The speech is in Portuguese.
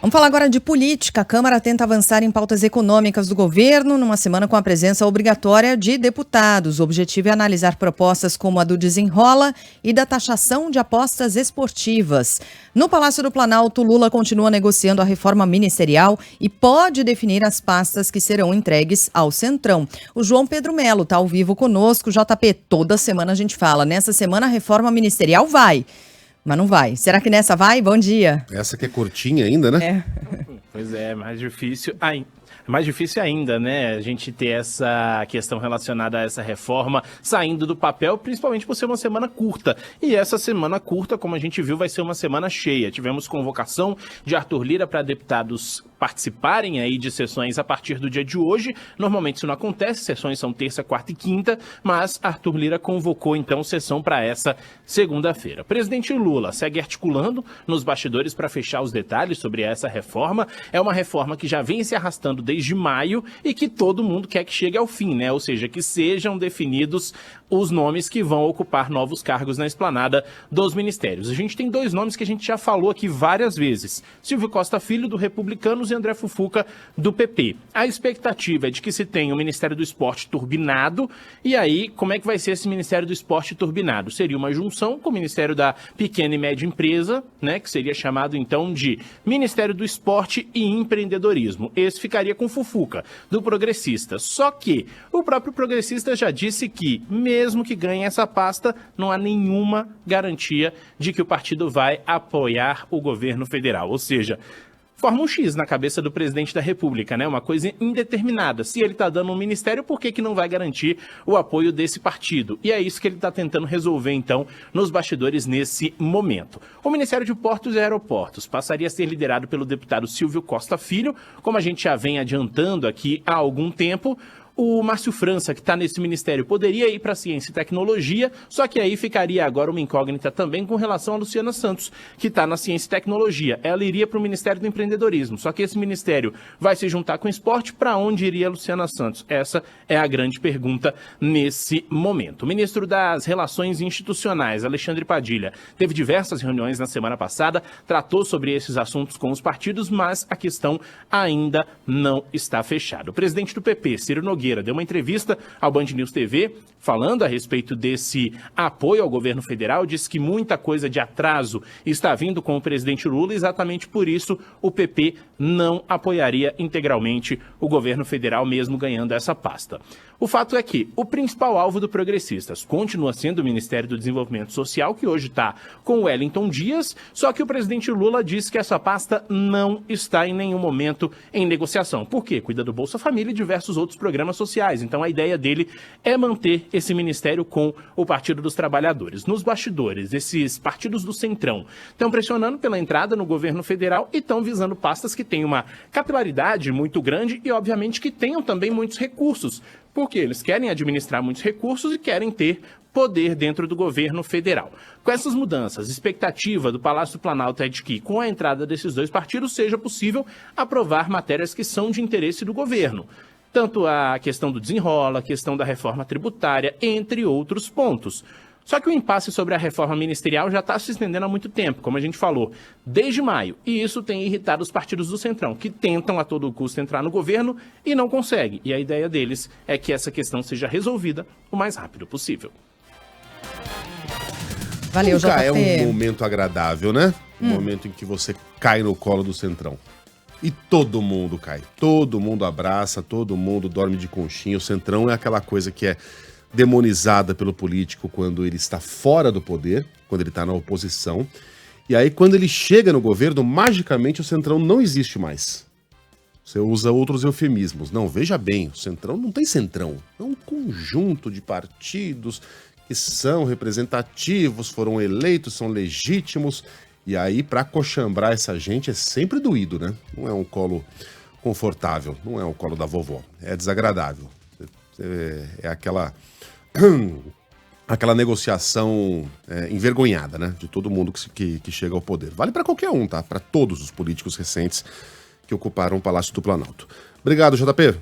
Vamos falar agora de política. A Câmara tenta avançar em pautas econômicas do governo numa semana com a presença obrigatória de deputados. O objetivo é analisar propostas como a do desenrola e da taxação de apostas esportivas. No Palácio do Planalto, Lula continua negociando a reforma ministerial e pode definir as pastas que serão entregues ao Centrão. O João Pedro Melo está ao vivo conosco. JP, toda semana a gente fala. Nessa semana a reforma ministerial vai. Mas não vai. Será que nessa vai? Bom dia. Essa que é curtinha ainda, né? Pois é, mais difícil ainda, né? A gente ter essa questão relacionada a essa reforma saindo do papel, principalmente por ser uma semana curta. E essa semana curta, como a gente viu, vai ser uma semana cheia. Tivemos convocação de Arthur Lira para deputados participarem aí de sessões a partir do dia de hoje. Normalmente isso não acontece, sessões são terça, quarta e quinta, mas Arthur Lira convocou então sessão para essa segunda-feira. Presidente Lula segue articulando nos bastidores para fechar os detalhes sobre essa reforma. É uma reforma que já vem se arrastando desde maio e que todo mundo quer que chegue ao fim, né? Ou seja, que sejam definidos os nomes que vão ocupar novos cargos na esplanada dos ministérios. A gente tem dois nomes que a gente já falou aqui várias vezes. Silvio Costa Filho, do Republicanos, e André Fufuca, do PP. A expectativa é de que se tenha o Ministério do Esporte turbinado. E aí, como é que vai ser esse Ministério do Esporte turbinado? Seria uma junção com o Ministério da Pequena e Média Empresa, né, que seria chamado então de Ministério do Esporte e Empreendedorismo. Esse ficaria com Fufuca, do Progressista. Só que o próprio Progressista já disse que, mesmo que ganhe essa pasta, não há nenhuma garantia de que o partido vai apoiar o governo federal. Ou seja, forma um X na cabeça do presidente da República, né? Uma coisa indeterminada. Se ele está dando um ministério, por que não vai garantir o apoio desse partido? E é isso que ele está tentando resolver, então, nos bastidores nesse momento. O Ministério de Portos e Aeroportos passaria a ser liderado pelo deputado Silvio Costa Filho, como a gente já vem adiantando aqui há algum tempo. O Márcio França, que está nesse ministério, poderia ir para Ciência e Tecnologia, só que aí ficaria agora uma incógnita também com relação a Luciana Santos, que está na Ciência e Tecnologia. Ela iria para o Ministério do Empreendedorismo, só que esse ministério vai se juntar com o esporte. Para onde iria a Luciana Santos? Essa é a grande pergunta nesse momento. O ministro das Relações Institucionais, Alexandre Padilha, teve diversas reuniões na semana passada, tratou sobre esses assuntos com os partidos, mas a questão ainda não está fechada. O presidente do PP, Ciro Nogueira, deu uma entrevista ao Band News TV falando a respeito desse apoio ao governo federal, disse que muita coisa de atraso está vindo com o presidente Lula, exatamente por isso o PP não apoiaria integralmente o governo federal, mesmo ganhando essa pasta. O fato é que o principal alvo do Progressistas continua sendo o Ministério do Desenvolvimento Social, que hoje está com o Wellington Dias, só que o presidente Lula disse que essa pasta não está em nenhum momento em negociação. Por quê? Cuida do Bolsa Família e diversos outros programas sociais. Então a ideia dele é manter esse ministério com o Partido dos Trabalhadores. Nos bastidores, esses partidos do Centrão estão pressionando pela entrada no governo federal e estão visando pastas que têm uma capilaridade muito grande e, obviamente, que tenham também muitos recursos, porque eles querem administrar muitos recursos e querem ter poder dentro do governo federal. Com essas mudanças, a expectativa do Palácio do Planalto é de que, com a entrada desses dois partidos, seja possível aprovar matérias que são de interesse do governo. Tanto a questão do desenrola, a questão da reforma tributária, entre outros pontos. Só que o impasse sobre a reforma ministerial já está se estendendo há muito tempo, como a gente falou, desde maio. E isso tem irritado os partidos do Centrão, que tentam a todo custo entrar no governo e não conseguem. E a ideia deles é que essa questão seja resolvida o mais rápido possível. Valeu, Nunca JP. é um momento agradável, né? Um momento em que você cai no colo do Centrão. E todo mundo cai, todo mundo abraça, todo mundo dorme de conchinha. O Centrão é aquela coisa que é demonizada pelo político quando ele está fora do poder, quando ele está na oposição. E aí, quando ele chega no governo, magicamente o Centrão não existe mais. Você usa outros eufemismos. Não, veja bem, o Centrão não tem Centrão. É um conjunto de partidos que são representativos, foram eleitos, são legítimos. E aí, para coxambrar essa gente, é sempre doído, né? Não é um colo confortável, não é um colo da vovó. É desagradável. É aquela negociação envergonhada, né? De todo mundo que chega ao poder. Vale para qualquer um, tá? Para todos os políticos recentes que ocuparam o Palácio do Planalto. Obrigado, JP.